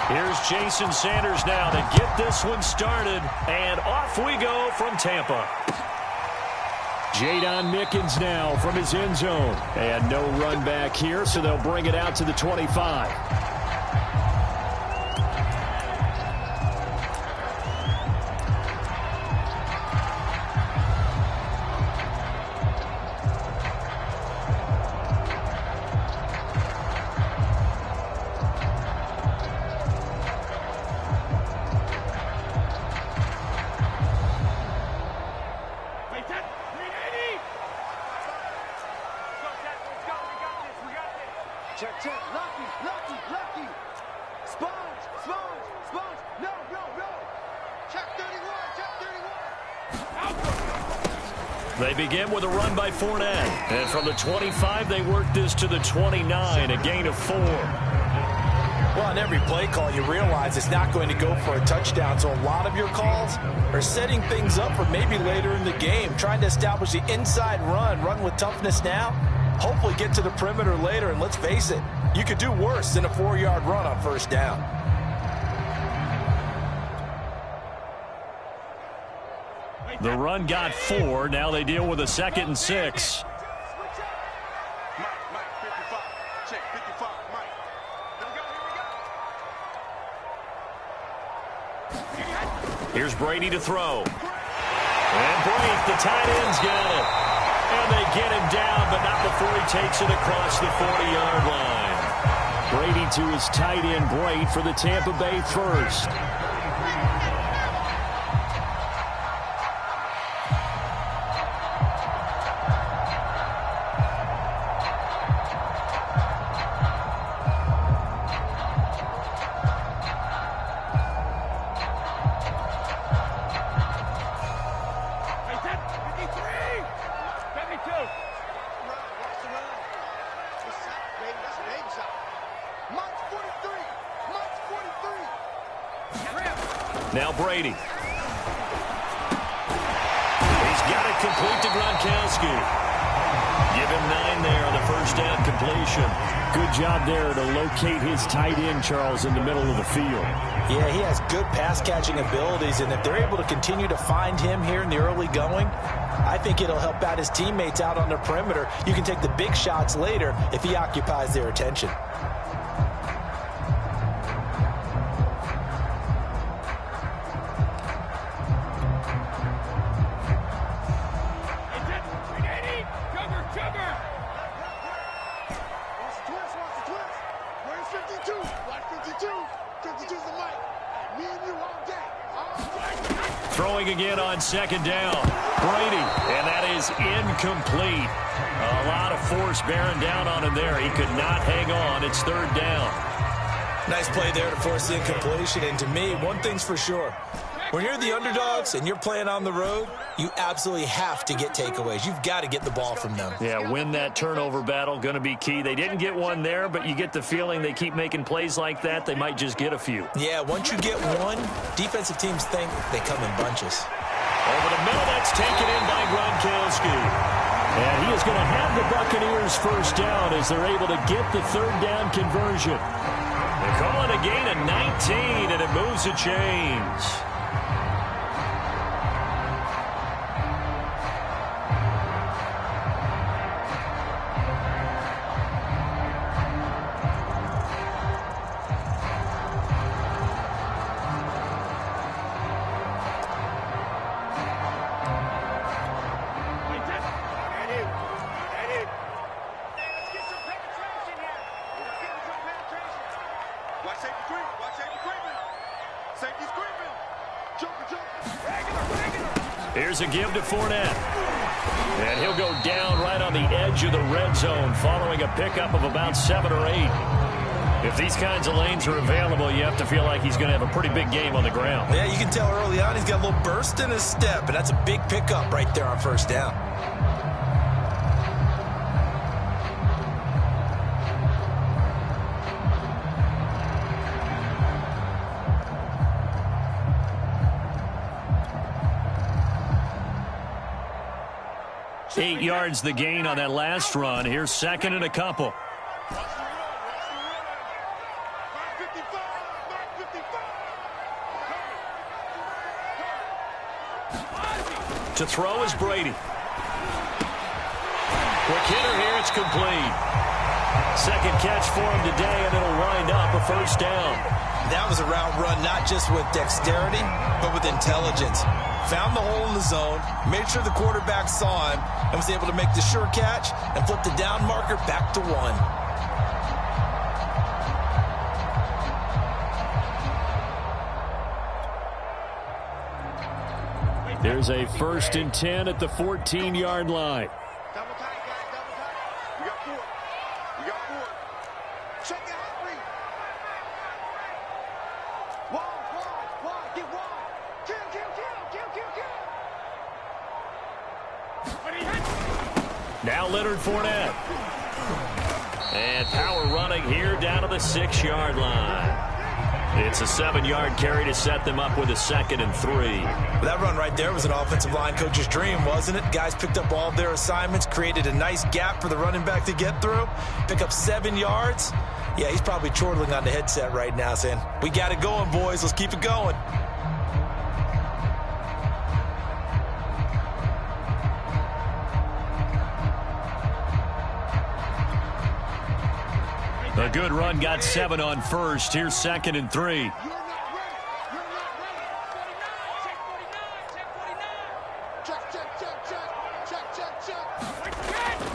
Here's Jason Sanders now to get this one started. And off we go from Tampa. Jadon Mickens now from his end zone. And no run back here, so they'll bring it out to the 25. They begin with a run by Fournette. And from the 25, they work this to the 29, a gain of 4. Well, on every play call, you realize it's not going to go for a touchdown. So a lot of your calls are setting things up for maybe later in the game, trying to establish the inside run with toughness now, hopefully get to the perimeter later. And let's face it, you could do worse than a 4-yard run on first down. The run got 4. Now they deal with a 2nd and 6. Here's Brady to throw. And Brady, the tight end's got it. And they get him down, but not before he takes it across the 40-yard line. Brady to his tight end, Brady, for the Tampa Bay first. Now Brady. He's got it complete to Gronkowski. Give him 9 there on the first down completion. Good job there to locate his tight end, Charles, in the middle of the field. Yeah, he has good pass-catching abilities, and if they're able to continue to find him here in the early going, I think it'll help out his teammates out on the perimeter. You can take the big shots later if he occupies their attention. Throwing again on 2nd down. Brady, and that is incomplete. A lot of force bearing down on him there. He could not hang on. It's 3rd down. Nice play there to force the incompletion. And to me, one thing's for sure. When you're the underdogs and you're playing on the road, you absolutely have to get takeaways. You've got to get the ball from them. Yeah, win that turnover battle, going to be key. They didn't get one there, but you get the feeling they keep making plays like that, they might just get a few. Yeah, once you get one, defensive teams think they come in bunches. Over the middle, that's taken in by Gronkowski. And he is going to have the Buccaneers first down as they're able to get the 3rd down conversion. They call it a gain of 19, and it moves the chains. Here's a give to Fournette. And he'll go down right on the edge of the red zone following a pickup of about 7 or 8. If these kinds of lanes are available, you have to feel like he's going to have a pretty big game on the ground. Yeah, you can tell early on he's got a little burst in his step, and that's a big pickup right there on first down. Eight yards the gain on that last run. Here's 2nd and a couple. To throw is Brady. Quick hitter here, it's complete. Second catch for him today, and it'll wind up a first down. That was a route run not just with dexterity, but with intelligence. Found the hole in the zone, made sure the quarterback saw him, and was able to make the sure catch and flip the down marker back to 1. There's a 1st and 10 at the 14-yard line. Double tight, guys, double tight. We got 4. We got 4. Check the hot read. Wide, get wide. Kill. Now Leonard Fournette. And power running here down to the 6-yard line. It's a 7-yard carry to set them up with a 2nd and 3. That run right there was an offensive line coach's dream, wasn't it? Guys picked up all of their assignments, created a nice gap for the running back to get through, pick up 7 yards. Yeah, he's probably chortling on the headset right now saying, we got it going, boys. Let's keep it going. A good run got 7 on first. Here's 2nd and 3.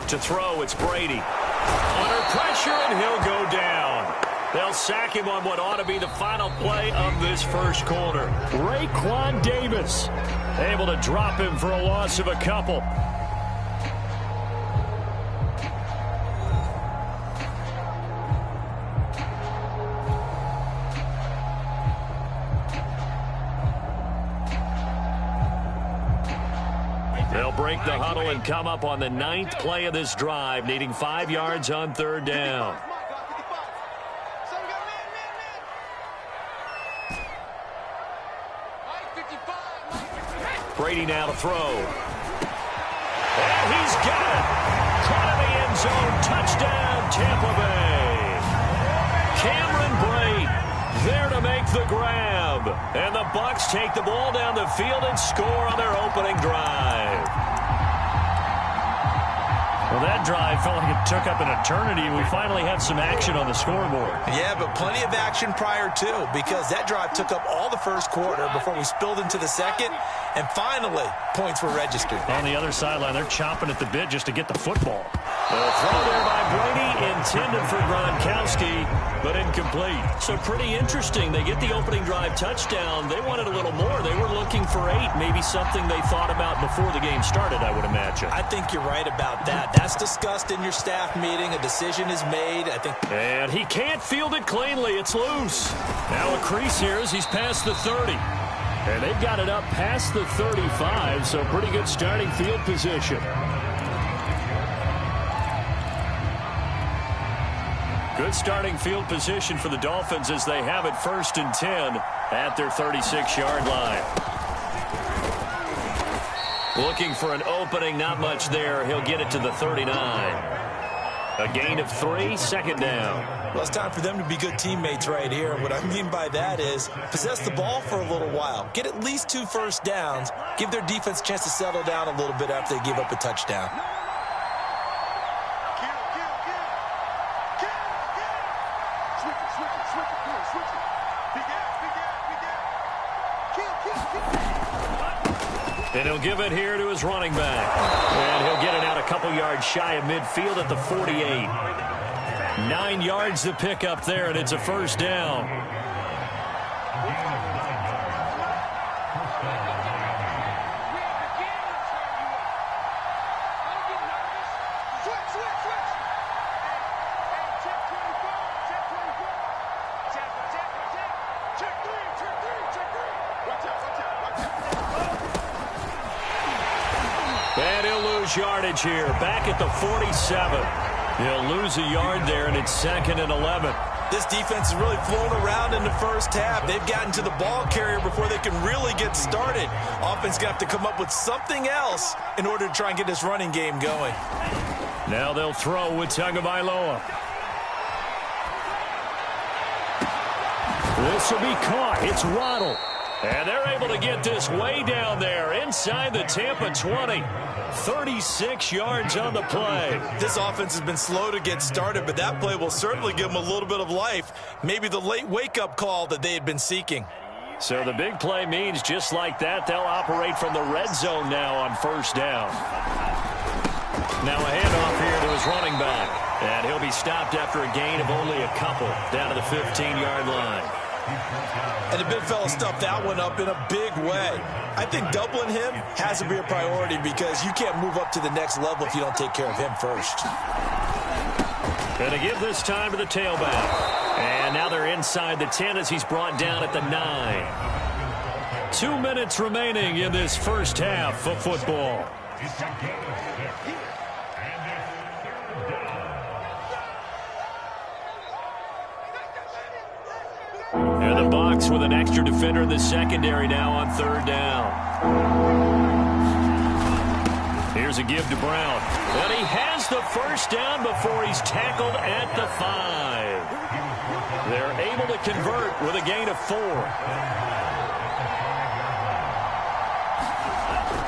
To throw, it's Brady. Under pressure, and he'll go down. They'll sack him on what ought to be the final play of this first quarter. Raekwon Davis able to drop him for a loss of a couple. They'll break the huddle and come up on the 9th play of this drive, needing 5 yards on 3rd down. Brady now to throw. And he's got it. Caught in the end zone. Touchdown, Tampa Bay. Cameron Brate there to make the grab. And the Bucs take the ball down the field and score on their opening drive. Well, that drive felt like it took up an eternity. We finally had some action on the scoreboard. Yeah, but plenty of action prior to, because that drive took up all the first quarter before we spilled into the second, and finally, points were registered. On the other sideline, they're chomping at the bit just to get the football. The throw there by Brady, intended for Gronkowski, but incomplete. So pretty interesting. They get the opening drive touchdown. They wanted a little more. They were looking for 8, maybe something they thought about before the game started, I would imagine. I think you're right about that. That's discussed in your staff meeting. A decision is made. I think. And he can't field it cleanly. It's loose. Now a crease here as he's past the 30. And they've got it up past the 35, so pretty good starting field position. Good starting field position for the Dolphins as they have it 1st and 10 at their 36-yard line. Looking for an opening, not much there. He'll get it to the 39. A gain of 3, 2nd down. Well, it's time for them to be good teammates right here. What I mean by that is possess the ball for a little while. Get at least 2 first downs. Give their defense a chance to settle down a little bit after they give up a touchdown. And he'll give it here to his running back. And he'll get it out a couple yards shy of midfield at the 48. 9 yards to pick up there, and it's a first down. And he'll lose yardage here, back at the 47. He'll lose a yard there, and it's 2nd and 11. This defense has really flown around in the first half. They've gotten to the ball carrier before they can really get started. Offense going to have to come up with something else in order to try and get this running game going. Now they'll throw with Tagovailoa. This will be caught. It's Waddle. And they're able to get this way down there inside the Tampa 20. 36 yards on the play. This offense has been slow to get started, but that play will certainly give them a little bit of life. Maybe the late wake-up call that they had been seeking. So the big play means just like that, they'll operate from the red zone now on first down. Now a handoff here to his running back. And he'll be stopped after a gain of only a couple down to the 15-yard line. And the big fella stuffed that one up in a big way. I think doubling him has to be a priority because you can't move up to the next level if you don't take care of him first. Going to give this time to the tailback. And now they're inside the 10 as he's brought down at the 9. 2 minutes remaining in this first half of football. And the Bucs with an extra defender in the secondary now on third down. Here's a give to Brown. And he has the first down before he's tackled at the 5. They're able to convert with a gain of 4.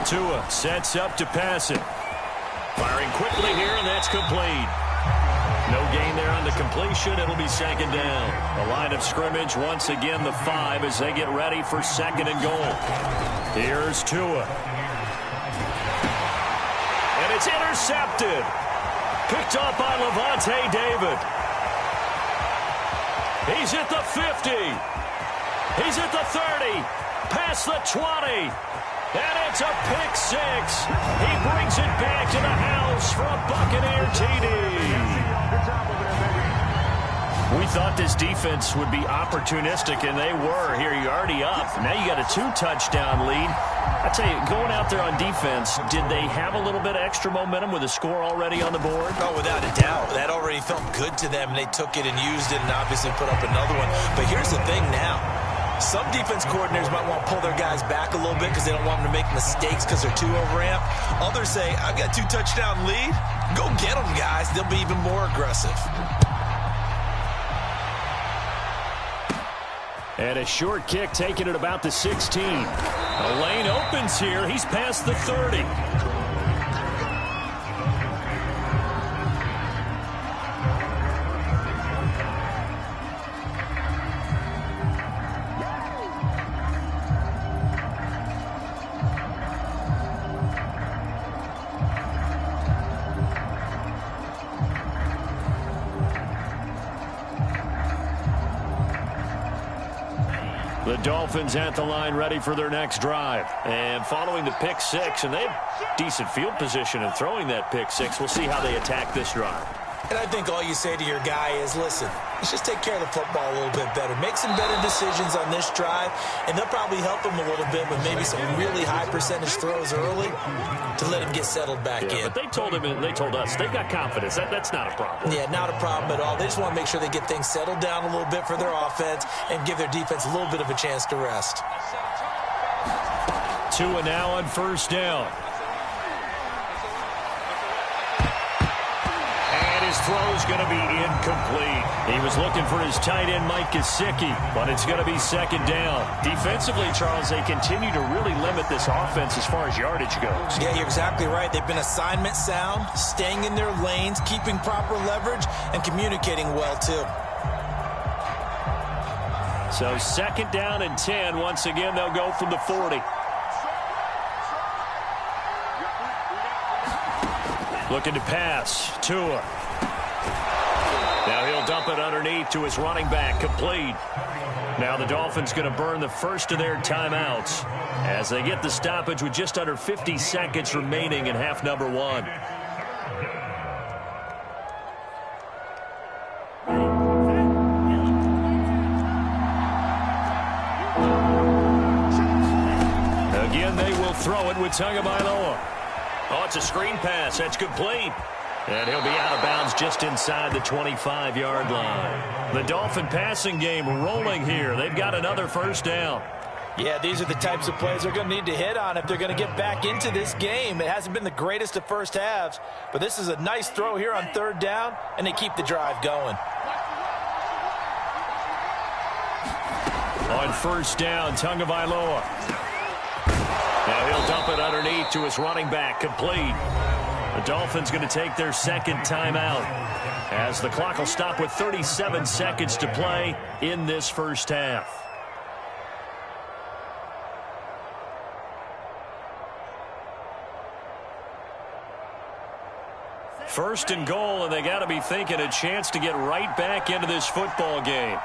Tua sets up to pass it. Firing quickly here, and that's complete. No gain there on the completion. It'll be second down. The line of scrimmage, once again, the 5 as they get ready for second and goal. Here's Tua. And it's intercepted. Picked up by Levante David. He's at the 50. He's at the 30. Past the 20. And it's a pick 6. He brings it back to the house for a Buccaneer TD. We thought this defense would be opportunistic, and they were. Here you're already up. Now you got a 2-touchdown lead. I tell you, going out there on defense, did they have a little bit of extra momentum with a score already on the board? Oh, without a doubt. That already felt good to them. They took it and used it and obviously put up another one. But here's the thing now. Some defense coordinators might want to pull their guys back a little bit because they don't want them to make mistakes because they're too overamped. Others say, I've got a 2-touchdown lead. Go get them, guys. They'll be even more aggressive. And a short kick taken at about the 16. The lane opens here. He's past the 30. The Dolphins at the line ready for their next drive. And following the pick 6, and they have decent field position in throwing that pick 6. We'll see how they attack this drive. And I think all you say to your guy is, listen, let's just take care of the football a little bit better. Make some better decisions on this drive, and they'll probably help him a little bit with maybe some really high percentage throws early to let him get settled back in. But they told him, and they told us, they've got confidence. That's not a problem. Yeah, not a problem at all. They just want to make sure they get things settled down a little bit for their offense and give their defense a little bit of a chance to rest. Tua now on first down. Throw's going to be incomplete. He was looking for his tight end, Mike Gesicki, but it's going to be second down. Defensively, Charles, they continue to really limit this offense as far as yardage goes. Yeah, you're exactly right. They've been assignment sound, staying in their lanes, keeping proper leverage, and communicating well, too. So second down and 10. Once again, they'll go from the 40. Looking to pass. Tua. Now he'll dump it underneath to his running back, complete. Now the Dolphins going to burn the first of their timeouts as they get the stoppage with just under 50 seconds remaining in half number 1. Again, they will throw it with Tagovailoa. Oh, it's a screen pass. That's complete. And he'll be out of bounds just inside the 25-yard line. The Dolphin passing game rolling here. They've got another first down. Yeah, these are the types of plays they're going to need to hit on if they're going to get back into this game. It hasn't been the greatest of first halves, but this is a nice throw here on third down, and they keep the drive going. On first down, Tagovailoa. Now he'll dump it underneath to his running back, complete. The Dolphins going to take their second timeout as the clock will stop with 37 seconds to play in this first half. First and goal, and they got to be thinking a chance to get right back into this football game.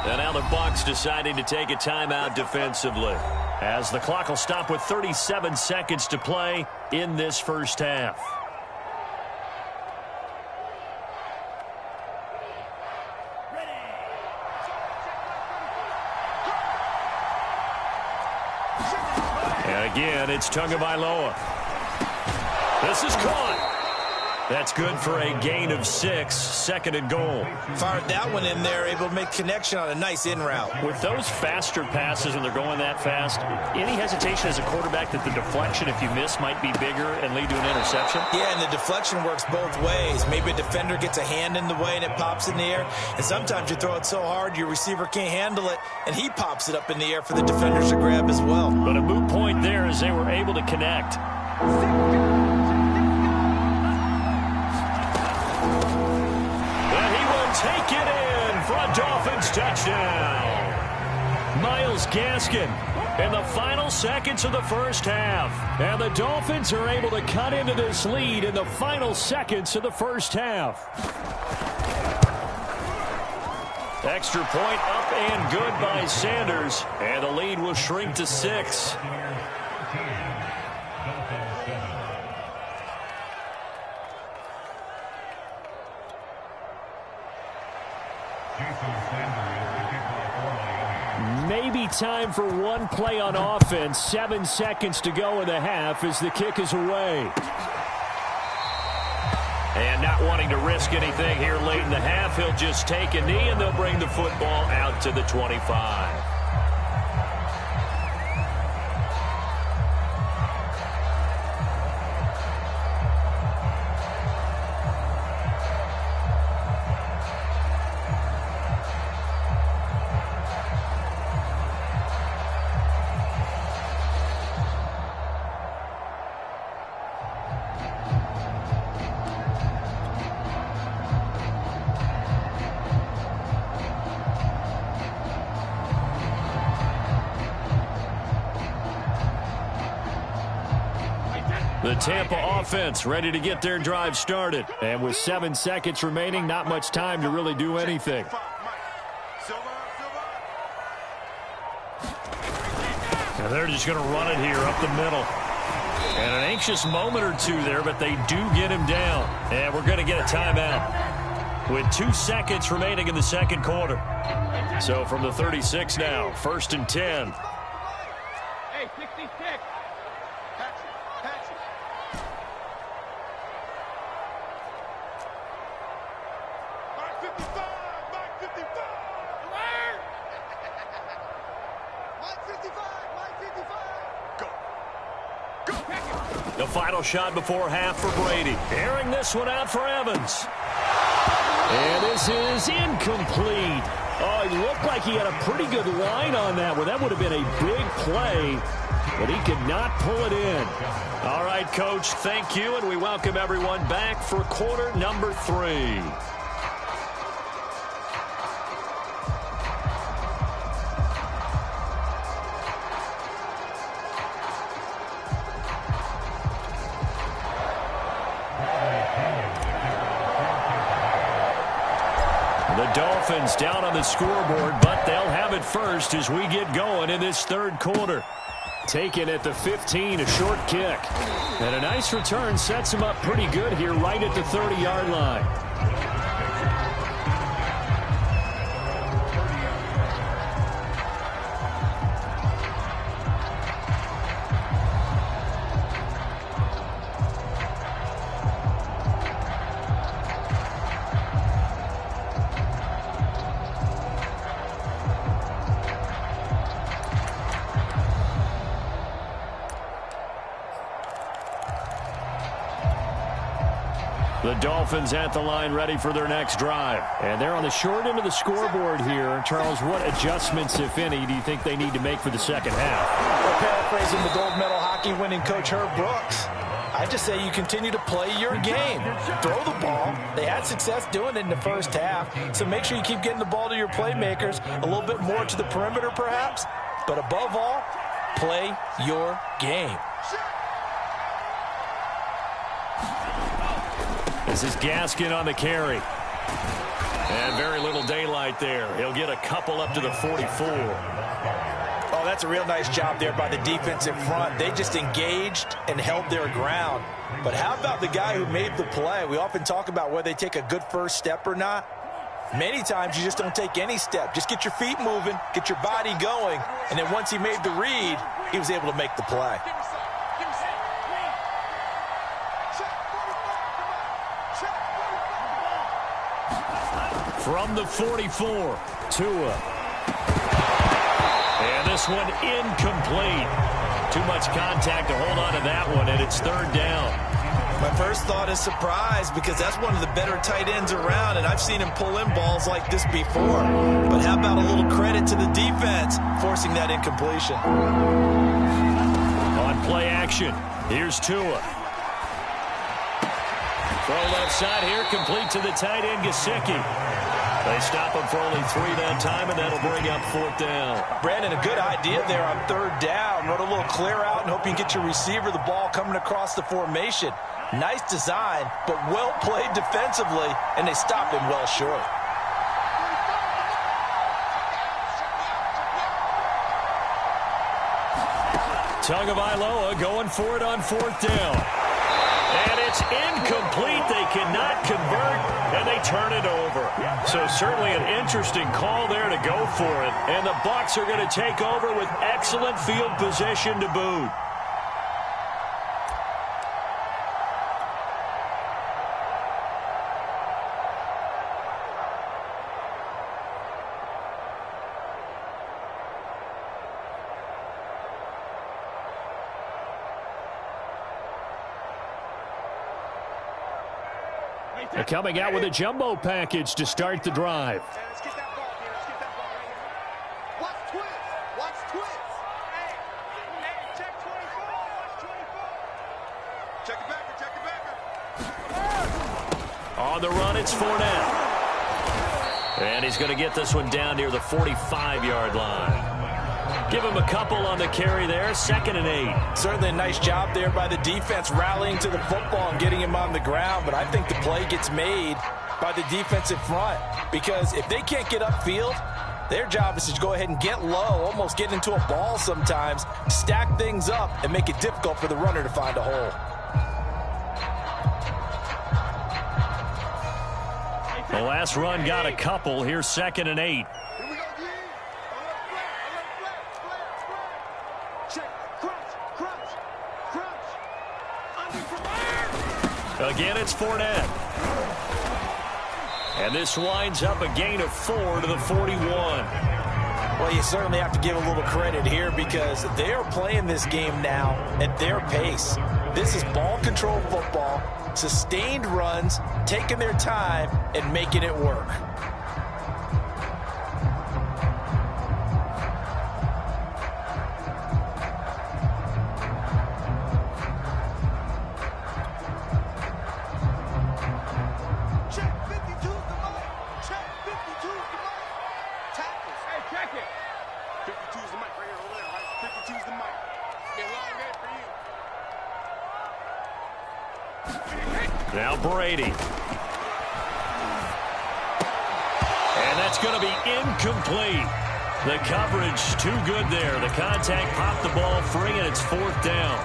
And now the Bucs deciding to take a timeout defensively as the clock will stop with 37 seconds to play in this first half. And again, it's Tagovailoa. This is caught. That's good for a gain of 6, second and goal. Fired that one in there, able to make connection on a nice in route. With those faster passes when they're going that fast, any hesitation as a quarterback that the deflection, if you miss, might be bigger and lead to an interception? Yeah, and the deflection works both ways. Maybe a defender gets a hand in the way and it pops in the air. And sometimes you throw it so hard your receiver can't handle it, and he pops it up in the air for the defenders to grab as well. But a moot point there as they were able to connect. Take it in for a Dolphins touchdown. Myles Gaskin in the final seconds of the first half. And the Dolphins are able to cut into this lead in the final seconds of the first half. Extra point up and good by Sanders. And the lead will shrink to 6. Maybe time for one play on offense. 7 seconds to go in the half as the kick is away. And not wanting to risk anything here late in the half, he'll just take a knee and they'll bring the football out to the 25. The Tampa offense ready to get their drive started. And with 7 seconds remaining, not much time to really do anything. And they're just going to run it here up the middle. And an anxious moment or two there, but they do get him down. And we're going to get a timeout with 2 seconds remaining in the second quarter. So from the 36 now, 1st and 10. Hey, 66. Patch it. Mark 55. Mark 55. Alert! Mark 55. Mark 55. Go. The final shot before half for Brady. Airing this one out for Evans. And this is incomplete. Oh, he looked like he had a pretty good line on that one. That would have been a big play, but he could not pull it in. All right, Coach, thank you, and we welcome everyone back for quarter number 3. The Dolphins down on the scoreboard, but they'll have it first as we get going in this third quarter. Taken at the 15, a short kick. And a nice return sets him up pretty good here right at the 30-yard line. The Dolphins at the line ready for their next drive. And they're on the short end of the scoreboard here. Charles, what adjustments, if any, do you think they need to make for the second half? Well, paraphrasing the gold medal hockey winning coach Herb Brooks, I just say you continue to play your game. Throw the ball. They had success doing it in the first half, so make sure you keep getting the ball to your playmakers, a little bit more to the perimeter perhaps, but above all, play your game. This is Gaskin on the carry. And very little daylight there. He'll get a couple up to the 44. Oh, that's a real nice job there by the defensive front. They just engaged and held their ground. But how about the guy who made the play? We often talk about whether they take a good first step or not. Many times you just don't take any step. Just get your feet moving, get your body going, and then once he made the read, he was able to make the play. From the 44, Tua. And this one incomplete. Too much contact to hold on to that one, and it's third down. My first thought is surprise, because that's one of the better tight ends around, and I've seen him pull in balls like this before. But how about a little credit to the defense forcing that incompletion? On play action, here's Tua. Throw left side here, complete to the tight end, Gesicki. They stop him for only 3 that time, and that'll bring up fourth down. Brandon, a good idea there on third down. Run a little clear out and hope you can get your receiver the ball coming across the formation. Nice design, but well played defensively, and they stop him well short. Tagovailoa going for it on fourth down. And it's incomplete. They cannot convert, and they turn it over. So certainly an interesting call there to go for it. And the Bucs are going to take over with excellent field position to boot. They're coming out with a jumbo package to start the drive. Let's get that ball here. Let's get that ball right here. Watch twist. Watch twist. Hey, check 24. Watch 24. Check it back. Check it back. On the run, it's Fournette. And he's going to get this one down near the 45-yard line. Give him a couple on the carry there, 2nd and 8. Certainly a nice job there by the defense rallying to the football and getting him on the ground, but I think the play gets made by the defensive front, because if they can't get upfield, their job is to go ahead and get low, almost get into a ball sometimes, stack things up, and make it difficult for the runner to find a hole. The last run got a couple. Here's 2nd and 8. Again, it's Fournette. And this winds up a gain of 4 to the 41. Well, you certainly have to give a little credit here, because they are playing this game now at their pace. This is ball control football, sustained runs, taking their time, and making it work. Now Brady. And that's going to be incomplete. The coverage too good there. The contact popped the ball free, and it's 4th down.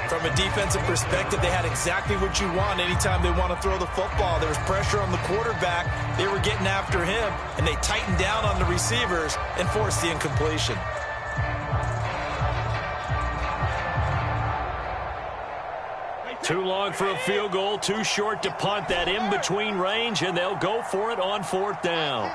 From a defensive perspective, they had exactly what you want anytime they want to throw the football. There was pressure on the quarterback. They were getting after him, and they tightened down on the receivers and forced the incompletion. Too long for a field goal, too short to punt. That in-between range, and they'll go for it on 4th down.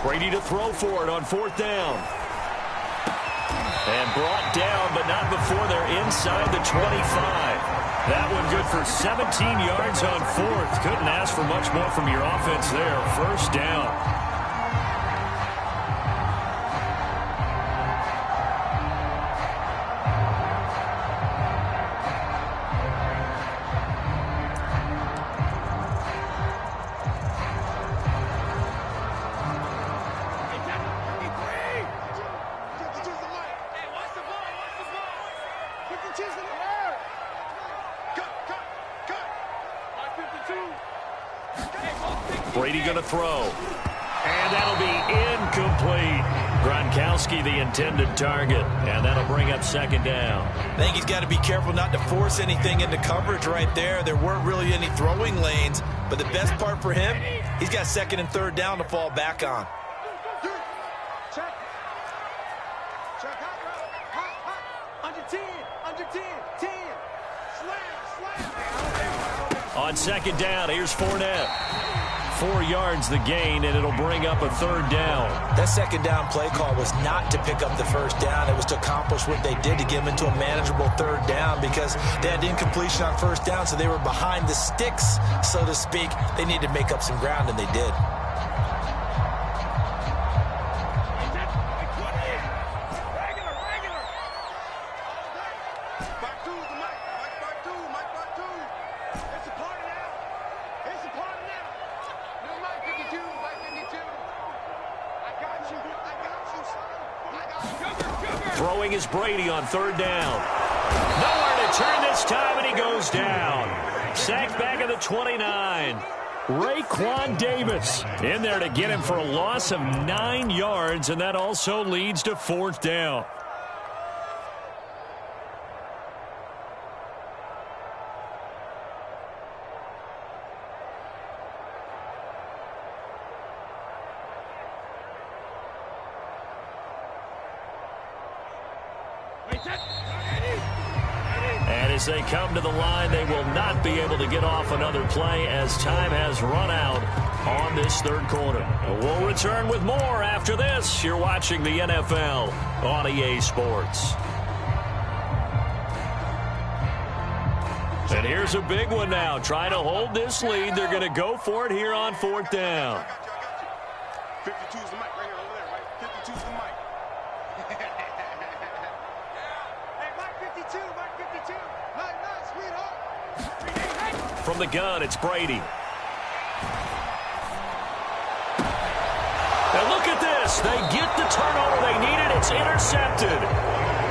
Brady to throw for it on 4th down. And brought down, but not before they're inside the 25. That one good for 17 yards on 4th. Couldn't ask for much more from your offense there. 1st down. Brady going to throw. And that'll be incomplete. Gronkowski, the intended target. And that'll bring up 2nd down. I think he's got to be careful not to force anything into coverage right there. There weren't really any throwing lanes. But the best part for him, he's got 2nd and 3rd down to fall back on. Check. Check. Hot. Under 10. Under 10. 10. Slam. On 2nd down, here's Fournette. 4 yards the gain, and it'll bring up a 3rd down. That 2nd down play call was not to pick up the 1st down. It was to accomplish what they did to get them into a manageable 3rd down because they had incompletion on 1st down, so they were behind the sticks, so to speak. They needed to make up some ground, and they did. Throwing is Brady on 3rd down. Nowhere to turn this time, and he goes down. Sacked back at the 29. Raekwon Davis in there to get him for a loss of 9 yards, and that also leads to 4th down. And as they come to the line, they will not be able to get off another play as time has run out on this 3rd quarter. We'll return with more after this. You're watching the NFL on EA Sports. And here's a big one now. Trying to hold this lead. They're going to go for it here on 4th down. 52's the mic right here over there, right? 52's the mic. From the gun, it's Brady. And look at this. They get the turnover they needed. It's intercepted.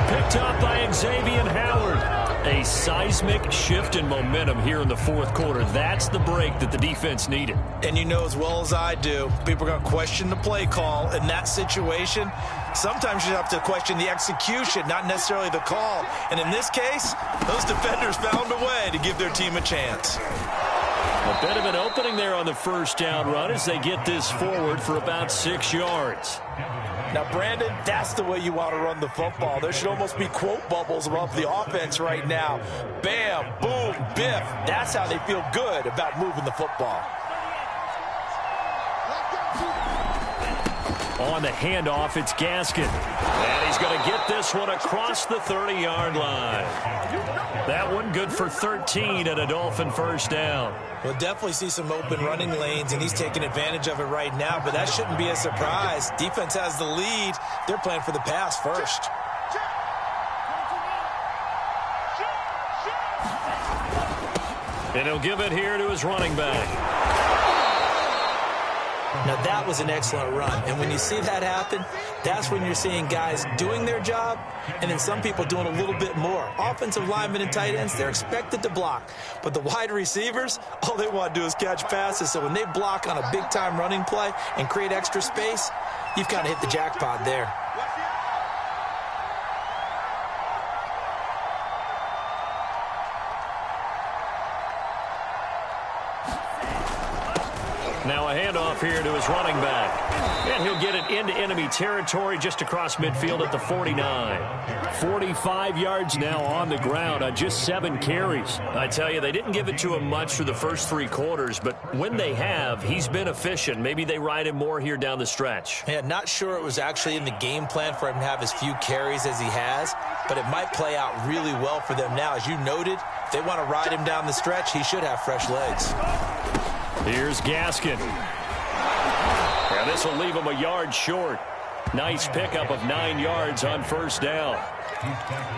Picked up by Xavier Howard. A seismic shift in momentum here in the 4th quarter. That's the break that the defense needed. And you know as well as I do, people are going to question the play call in that situation. Sometimes you have to question the execution, not necessarily the call. And in this case, those defenders found a way to give their team a chance. A bit of an opening there on the 1st down run as they get this forward for about 6 yards. Now, Brandon, that's the way you want to run the football. There should almost be quote bubbles above the offense right now. Bam, boom, biff. That's how they feel good about moving the football. On the handoff, it's Gaskin. And he's going to get this one across the 30-yard line. That one good for 13 and a Dolphin 1st down. We'll definitely see some open running lanes, and he's taking advantage of it right now, but that shouldn't be a surprise. Defense has the lead. They're playing for the pass first. And he'll give it here to his running back. Now, that was an excellent run. And when you see that happen, that's when you're seeing guys doing their job and then some people doing a little bit more. Offensive linemen and tight ends, they're expected to block. But the wide receivers, all they want to do is catch passes. So when they block on a big-time running play and create extra space, you've kind of hit the jackpot there. Now a handoff here to his running back. And he'll get it into enemy territory just across midfield at the 49. 45 yards now on the ground on just 7 carries. I tell you, they didn't give it to him much for the first 3 quarters, but when they have, he's been efficient. Maybe they ride him more here down the stretch. Yeah, not sure it was actually in the game plan for him to have as few carries as he has, but it might play out really well for them now. As you noted, if they want to ride him down the stretch, he should have fresh legs. Here's Gaskin. Now this will leave him a yard short. Nice pickup of 9 yards on first down.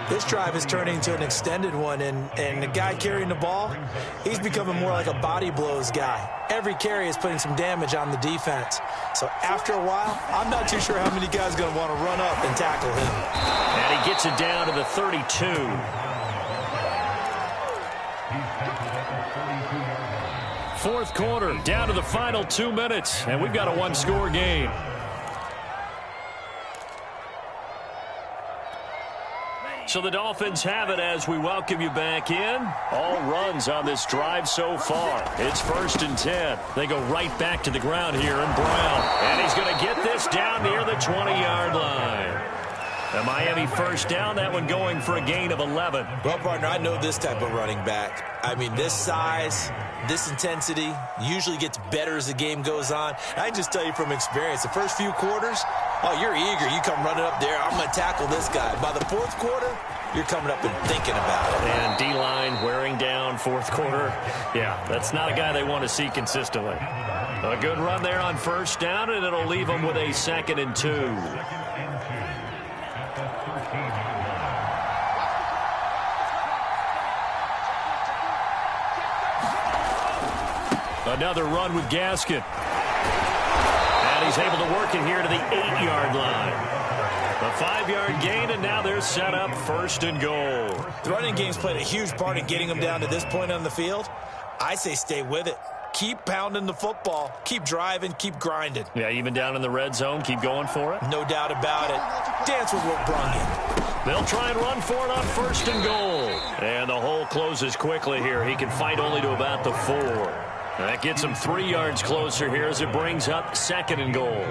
This drive is turning into an extended one, and the guy carrying the ball, he's becoming more like a body blows guy. Every carry is putting some damage on the defense. So after a while, I'm not too sure how many guys are going to want to run up and tackle him. And he gets it down to the 32. Fourth quarter, down to the final 2 minutes, and we've got a 1-score game. So the Dolphins have it as we welcome you back in. All runs on this drive so far. It's 1st and 10. They go right back to the ground here in Brown. And he's going to get this down near the 20-yard line. The Miami first down, that one going for a gain of 11. Well, partner, I know this type of running back. I mean, this size, this intensity usually gets better as the game goes on. I can just tell you from experience, the first few quarters, oh, you're eager. You come running up there, I'm going to tackle this guy. By the 4th quarter, you're coming up and thinking about it. And D-line wearing down 4th quarter. Yeah, that's not a guy they want to see consistently. A good run there on first down, and it'll leave them with a 2nd and 2. Another run with Gaskin. And he's able to work it here to the 8-yard line. A 5-yard gain, and now they're set up 1st and goal. The running game's played a huge part in getting them down to this point on the field. I say stay with it. Keep pounding the football. Keep driving. Keep grinding. Yeah, even down in the red zone, keep going for it. No doubt about it. Dance with what brung you. They'll try and run for it on 1st and goal. And the hole closes quickly here. He can fight only to about the 4. That gets him 3 yards closer here as it brings up 2nd and goal.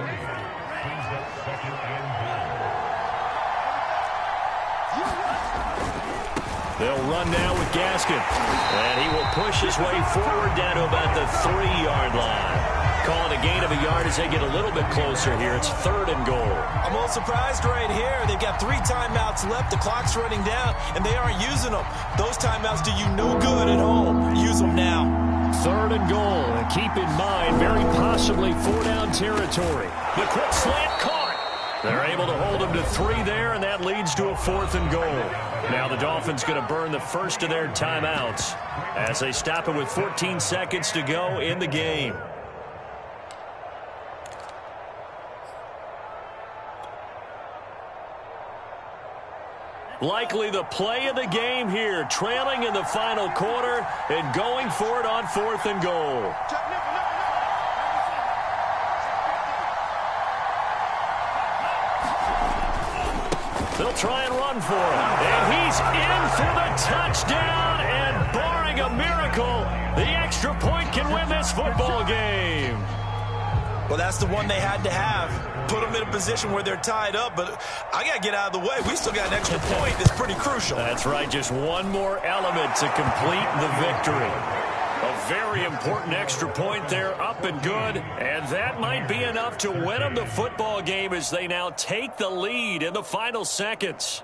They'll run now with Gaskin. And he will push his way forward down to about the 3-yard line. Call it a gain of a yard as they get a little bit closer here. It's 3rd and goal. I'm a little surprised right here. They've got 3 timeouts left. The clock's running down, and they aren't using them. Those timeouts do you no good at home. Use them now. 3rd and goal, and keep in mind, very possibly 4-down territory. The quick slant caught. They're able to hold him to 3 there, and that leads to a 4th and goal. Now the Dolphins going to burn the first of their timeouts as they stop it with 14 seconds to go in the game. Likely the play of the game here, trailing in the final quarter and going for it on 4th and goal. They'll try and run for it. And he's in for the touchdown, and barring a miracle, the extra point can win this football game. Well, that's the one they had to have. Put them in a position where they're tied up, but I got to get out of the way. We still got an extra point that's pretty crucial. That's right, just one more element to complete the victory. A very important extra point there, up and good, and that might be enough to win them the football game as they now take the lead in the final seconds.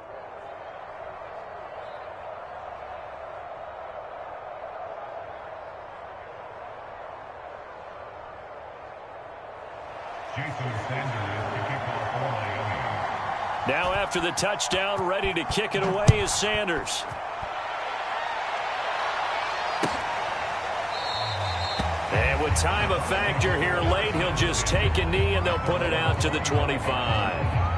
Now after the touchdown, ready to kick it away is Sanders. And with time a factor here late, he'll just take a knee and they'll put it out to the 25.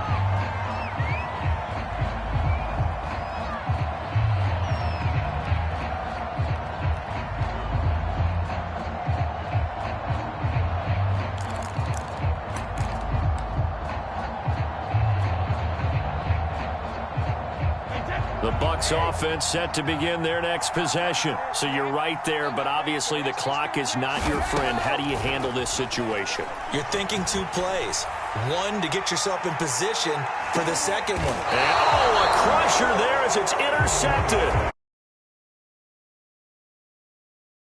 The Bucs offense set to begin their next possession. So you're right there, but obviously the clock is not your friend. How do you handle this situation? You're thinking 2 plays. One to get yourself in position for the second one. And, a crusher there as it's intercepted.